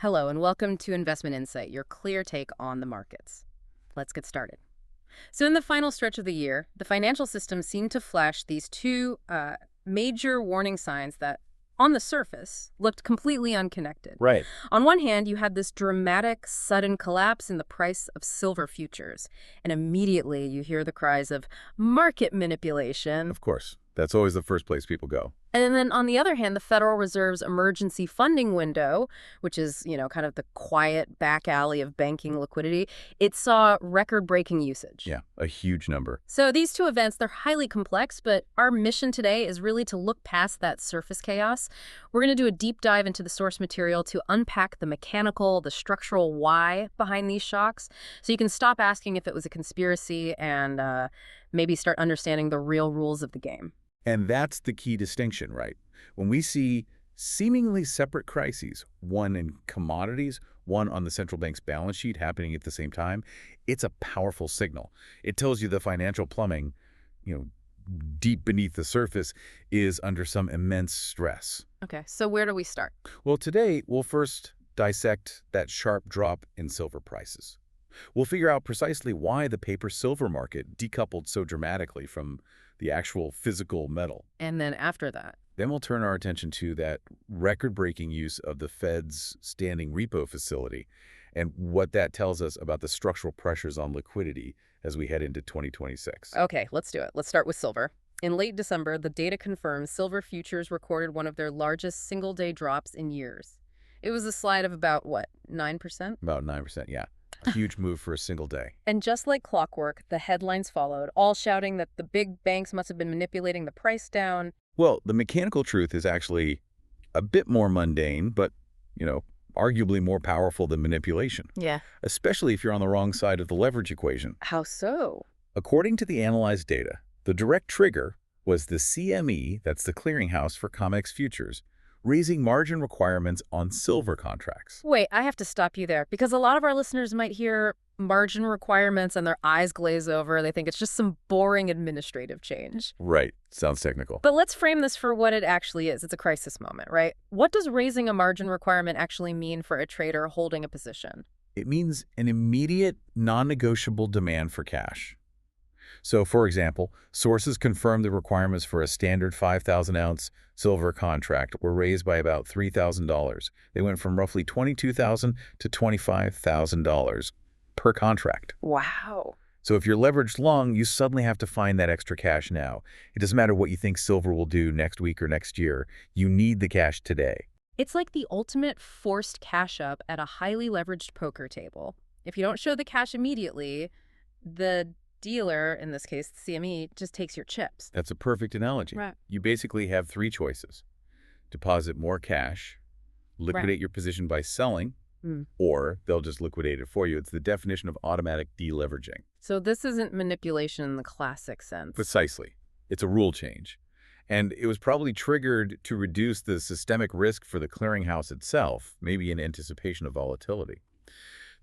Hello, and welcome to Investment Insight, your clear take on the markets. Let's get started. So in the final stretch of the year, the financial system seemed to flash these two major warning signs that, on the surface, looked completely unconnected. Right. On one hand, you had this dramatic, sudden collapse in the price of silver futures, and immediately you hear the cries of market manipulation. Of course. That's always the first place people go. And then on the other hand, the Federal Reserve's emergency funding window, which is, kind of the quiet back alley of banking liquidity, it saw record-breaking usage. Yeah, a huge number. So these two events, they're highly complex, but our mission today is really to look past that surface chaos. We're going to do a deep dive into the source material to unpack the mechanical, the structural why behind these shocks, so you can stop asking if it was a conspiracy and maybe start understanding the real rules of the game. And that's the key distinction, right? When we see seemingly separate crises, one in commodities, one on the central bank's balance sheet happening at the same time, it's a powerful signal. It tells you the financial plumbing, deep beneath the surface is under some immense stress. Okay, so where do we start? Well, today we'll first dissect that sharp drop in silver prices. We'll figure out precisely why the paper silver market decoupled so dramatically from the actual physical metal. And then after that? Then we'll turn our attention to that record-breaking use of the Fed's standing repo facility and what that tells us about the structural pressures on liquidity as we head into 2026. Okay, let's do it. Let's start with silver. In late December, the data confirms silver futures recorded one of their largest single-day drops in years. It was a slide of about, 9%? About 9%, yeah. A huge move for a single day. And just like clockwork, the headlines followed, all shouting that the big banks must have been manipulating the price down. Well, the mechanical truth is actually a bit more mundane, but, arguably more powerful than manipulation. Yeah. Especially if you're on the wrong side of the leverage equation. How so? According to the analyzed data, the direct trigger was the CME, that's the clearinghouse for COMEX futures, raising margin requirements on silver contracts. Wait, I have to stop you there, because a lot of our listeners might hear margin requirements and their eyes glaze over. They think it's just some boring administrative change. Right. Sounds technical. But let's frame this for what it actually is. It's a crisis moment, right? What does raising a margin requirement actually mean for a trader holding a position? It means an immediate, non-negotiable demand for cash. So, for example, sources confirmed the requirements for a standard 5,000-ounce silver contract were raised by about $3,000. They went from roughly $22,000 to $25,000 per contract. Wow. So if you're leveraged long, you suddenly have to find that extra cash now. It doesn't matter what you think silver will do next week or next year. You need the cash today. It's like the ultimate forced cash up at a highly leveraged poker table. If you don't show the cash immediately, the dealer, in this case, the CME, just takes your chips. That's a perfect analogy. Right. You basically have three choices. Deposit more cash, liquidate your position by selling, or they'll just liquidate it for you. It's the definition of automatic deleveraging. So this isn't manipulation in the classic sense. Precisely. It's a rule change. And it was probably triggered to reduce the systemic risk for the clearinghouse itself, maybe in anticipation of volatility.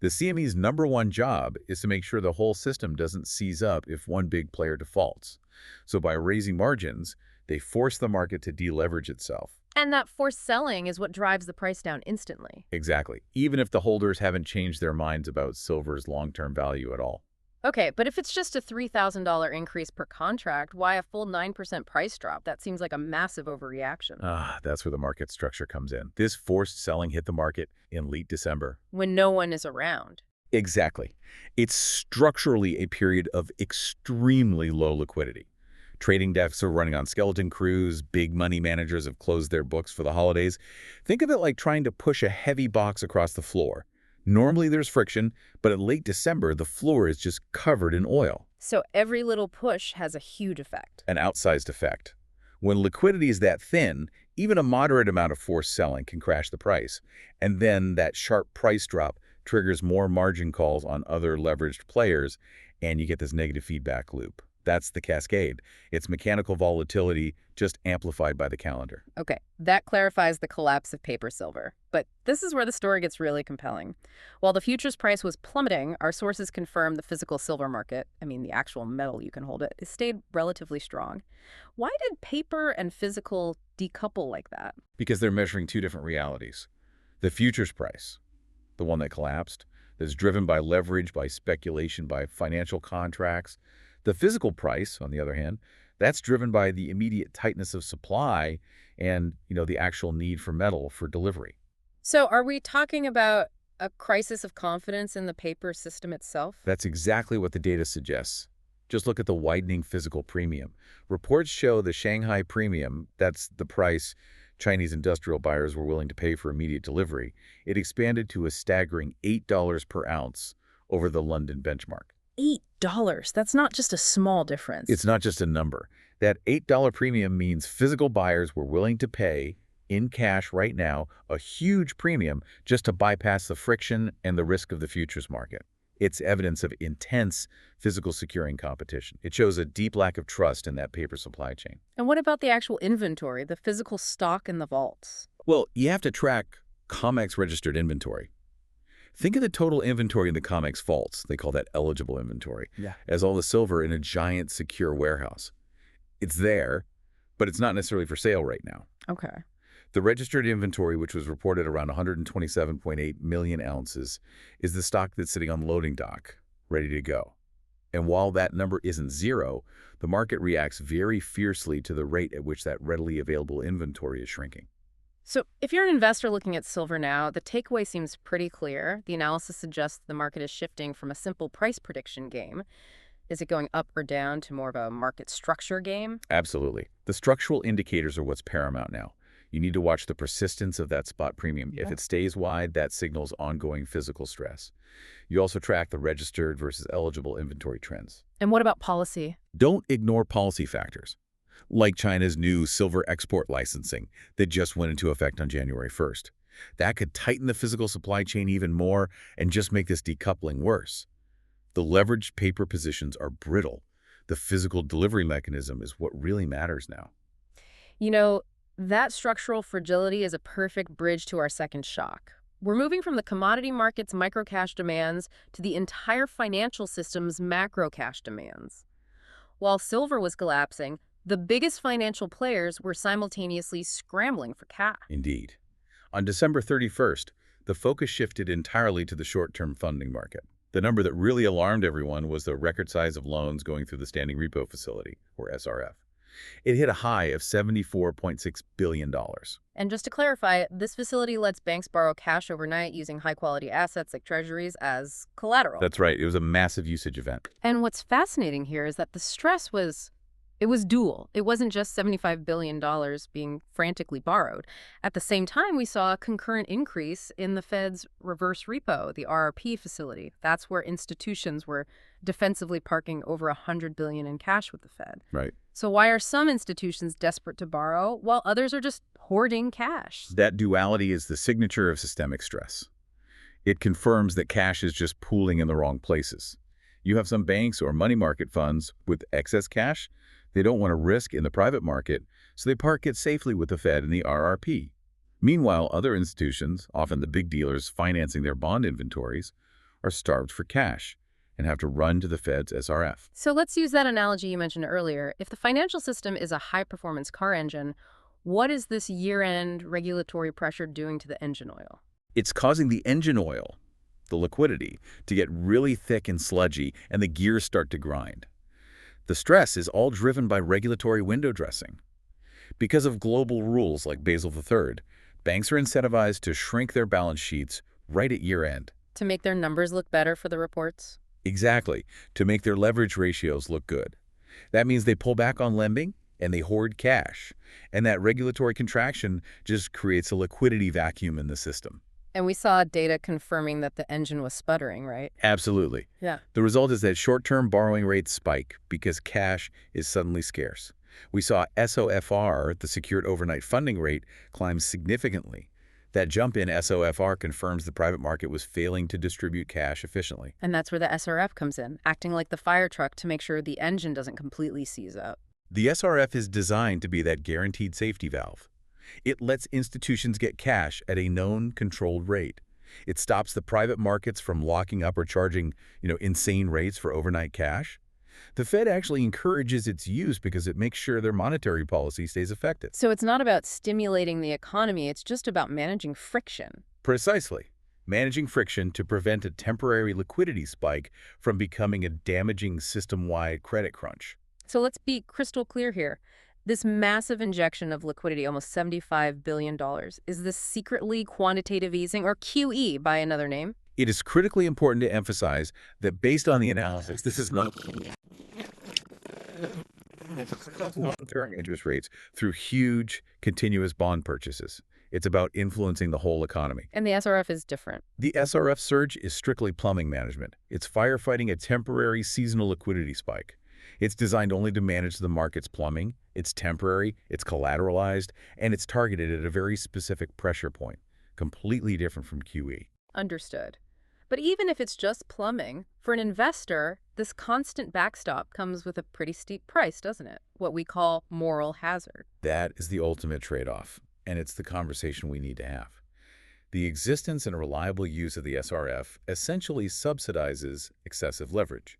The CME's #1 job is to make sure the whole system doesn't seize up if one big player defaults. So by raising margins, they force the market to deleverage itself. And that forced selling is what drives the price down instantly. Exactly, even if the holders haven't changed their minds about silver's long-term value at all. Okay, but if it's just a $3,000 increase per contract, why a full 9% price drop? That seems like a massive overreaction. That's where the market structure comes in. This forced selling hit the market in late December. When no one is around. Exactly. It's structurally a period of extremely low liquidity. Trading desks are running on skeleton crews, big money managers have closed their books for the holidays. Think of it like trying to push a heavy box across the floor. Normally there's friction, but in late December, the floor is just covered in oil. So every little push has a huge effect. An outsized effect. When liquidity is that thin, even a moderate amount of forced selling can crash the price. And then that sharp price drop triggers more margin calls on other leveraged players, and you get this negative feedback loop. That's the cascade. It's mechanical volatility just amplified by the calendar. Okay, that clarifies the collapse of paper silver. But this is where the story gets really compelling. While the futures price was plummeting, our sources confirmed the physical silver market, the actual metal you can hold it stayed relatively strong. Why did paper and physical decouple like that? Because they're measuring two different realities. The futures price, the one that collapsed, that's driven by leverage, by speculation, by financial contracts. The physical price, on the other hand, that's driven by the immediate tightness of supply and, the actual need for metal for delivery. So are we talking about a crisis of confidence in the paper system itself? That's exactly what the data suggests. Just look at the widening physical premium. Reports show the Shanghai premium, that's the price Chinese industrial buyers were willing to pay for immediate delivery, it expanded to a staggering $8 per ounce over the London benchmark. $8. That's not just a small difference. It's not just a number. That $8 premium means physical buyers were willing to pay, in cash right now, a huge premium just to bypass the friction and the risk of the futures market. It's evidence of intense physical securing competition. It shows a deep lack of trust in that paper supply chain. And what about the actual inventory, the physical stock in the vaults? Well, you have to track COMEX registered inventory. Think of the total inventory in the COMEX vaults, they call that eligible inventory, as all the silver in a giant secure warehouse. It's there, but it's not necessarily for sale right now. Okay. The registered inventory, which was reported around 127.8 million ounces, is the stock that's sitting on the loading dock, ready to go. And while that number isn't zero, the market reacts very fiercely to the rate at which that readily available inventory is shrinking. So if you're an investor looking at silver now, the takeaway seems pretty clear. The analysis suggests the market is shifting from a simple price prediction game. Is it going up or down to more of a market structure game? Absolutely. The structural indicators are what's paramount now. You need to watch the persistence of that spot premium. If it stays wide, that signals ongoing physical stress. You also track the registered versus eligible inventory trends. And what about policy? Don't ignore policy factors, like China's new silver export licensing that just went into effect on January 1st. That could tighten the physical supply chain even more and just make this decoupling worse. The leveraged paper positions are brittle. The physical delivery mechanism is what really matters now. That structural fragility is a perfect bridge to our second shock. We're moving from the commodity market's micro-cash demands to the entire financial system's macro-cash demands. While silver was collapsing, the biggest financial players were simultaneously scrambling for cash. Indeed. On December 31st, the focus shifted entirely to the short-term funding market. The number that really alarmed everyone was the record size of loans going through the standing repo facility, or SRF. It hit a high of $74.6 billion. And just to clarify, this facility lets banks borrow cash overnight using high-quality assets like Treasuries as collateral. That's right. It was a massive usage event. And what's fascinating here is that the stress was dual. It wasn't just $75 billion being frantically borrowed. At the same time, we saw a concurrent increase in the Fed's reverse repo, the RRP facility. That's where institutions were defensively parking over $100 billion in cash with the Fed. Right. So why are some institutions desperate to borrow while others are just hoarding cash? That duality is the signature of systemic stress. It confirms that cash is just pooling in the wrong places. You have some banks or money market funds with excess cash. They don't want to risk in the private market, so they park it safely with the Fed and the RRP. Meanwhile, other institutions, often the big dealers financing their bond inventories, are starved for cash and have to run to the Fed's SRF. So let's use that analogy you mentioned earlier. If the financial system is a high-performance car engine, what is this year-end regulatory pressure doing to the engine oil? It's causing the engine oil, the liquidity, to get really thick and sludgy, and the gears start to grind. The stress is all driven by regulatory window dressing. Because of global rules like Basel III, banks are incentivized to shrink their balance sheets right at year-end. To make their numbers look better for the reports? Exactly, to make their leverage ratios look good. That means they pull back on lending and they hoard cash. And that regulatory contraction just creates a liquidity vacuum in the system. And we saw data confirming that the engine was sputtering, right? Absolutely. Yeah. The result is that short-term borrowing rates spike because cash is suddenly scarce. We saw SOFR, the secured overnight funding rate, climb significantly. That jump in SOFR confirms the private market was failing to distribute cash efficiently. And that's where the SRF comes in, acting like the fire truck to make sure the engine doesn't completely seize up. The SRF is designed to be that guaranteed safety valve. It lets institutions get cash at a known, controlled rate. It stops the private markets from locking up or charging, insane rates for overnight cash. The Fed actually encourages its use because it makes sure their monetary policy stays effective. So it's not about stimulating the economy, it's just about managing friction. Precisely. managing friction to prevent a temporary liquidity spike from becoming a damaging system-wide credit crunch. So let's be crystal clear here. This massive injection of liquidity, almost $75 billion, is this secretly quantitative easing, or QE by another name? It is critically important to emphasize that based on the analysis, this is not lowering interest rates through huge, continuous bond purchases. It's about influencing the whole economy. And the SRF is different. The SRF surge is strictly plumbing management. It's firefighting a temporary seasonal liquidity spike. It's designed only to manage the market's plumbing. It's temporary, it's collateralized, and it's targeted at a very specific pressure point, completely different from QE. Understood. But even if it's just plumbing, for an investor, this constant backstop comes with a pretty steep price, doesn't it? What we call moral hazard. That is the ultimate trade-off, and it's the conversation we need to have. The existence and reliable use of the SRF essentially subsidizes excessive leverage.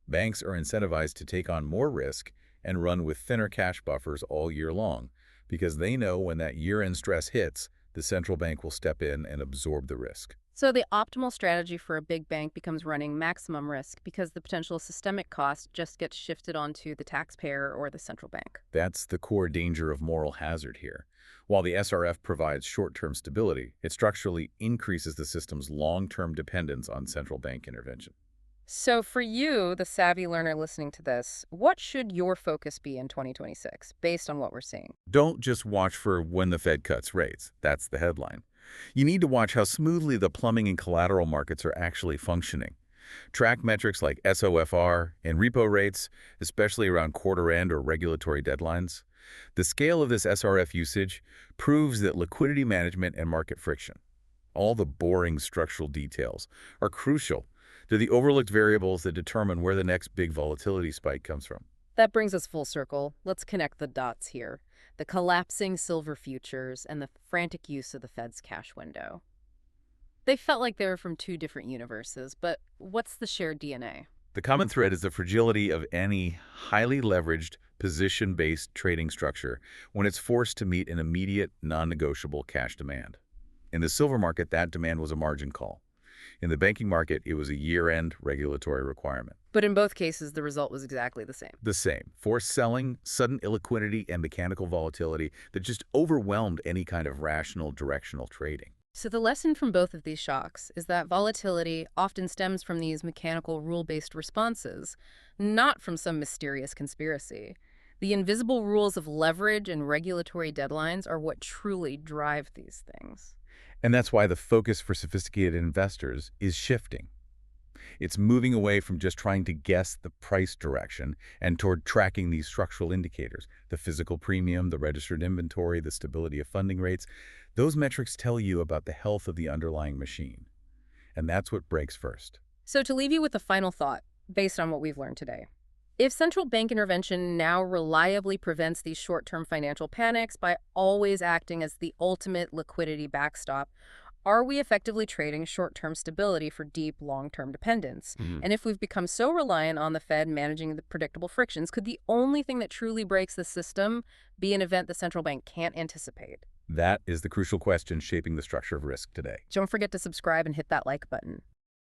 Banks are incentivized to take on more risk and run with thinner cash buffers all year long because they know when that year-end stress hits, the central bank will step in and absorb the risk. So the optimal strategy for a big bank becomes running maximum risk because the potential systemic cost just gets shifted onto the taxpayer or the central bank. That's the core danger of moral hazard here. While the SRF provides short-term stability, it structurally increases the system's long-term dependence on central bank intervention. So for you, the savvy learner listening to this, what should your focus be in 2026 based on what we're seeing? Don't just watch for when the Fed cuts rates. That's the headline. You need to watch how smoothly the plumbing and collateral markets are actually functioning. Track metrics like SOFR and repo rates, especially around quarter-end or regulatory deadlines. The scale of this SRF usage proves that liquidity management and market friction, all the boring structural details, are crucial to the overlooked variables that determine where the next big volatility spike comes from. That brings us full circle. Let's connect the dots here. The collapsing silver futures and the frantic use of the Fed's cash window. They felt like they were from two different universes, but what's the shared DNA? The common thread is the fragility of any highly leveraged, position-based trading structure when it's forced to meet an immediate, non-negotiable cash demand. In the silver market, that demand was a margin call. In the banking market, it was a year-end regulatory requirement. But in both cases, the result was exactly the same. The same. Forced selling, sudden illiquidity, and mechanical volatility that just overwhelmed any kind of rational, directional trading. So the lesson from both of these shocks is that volatility often stems from these mechanical rule-based responses, not from some mysterious conspiracy. The invisible rules of leverage and regulatory deadlines are what truly drive these things. And that's why the focus for sophisticated investors is shifting. It's moving away from just trying to guess the price direction and toward tracking these structural indicators, the physical premium, the registered inventory, the stability of funding rates. Those metrics tell you about the health of the underlying machine. And that's what breaks first. So to leave you with a final thought, based on what we've learned today. If central bank intervention now reliably prevents these short-term financial panics by always acting as the ultimate liquidity backstop, are we effectively trading short-term stability for deep, long-term dependence? And if we've become so reliant on the Fed managing the predictable frictions, could the only thing that truly breaks the system be an event the central bank can't anticipate? That is the crucial question shaping the structure of risk today. Don't forget to subscribe and hit that like button.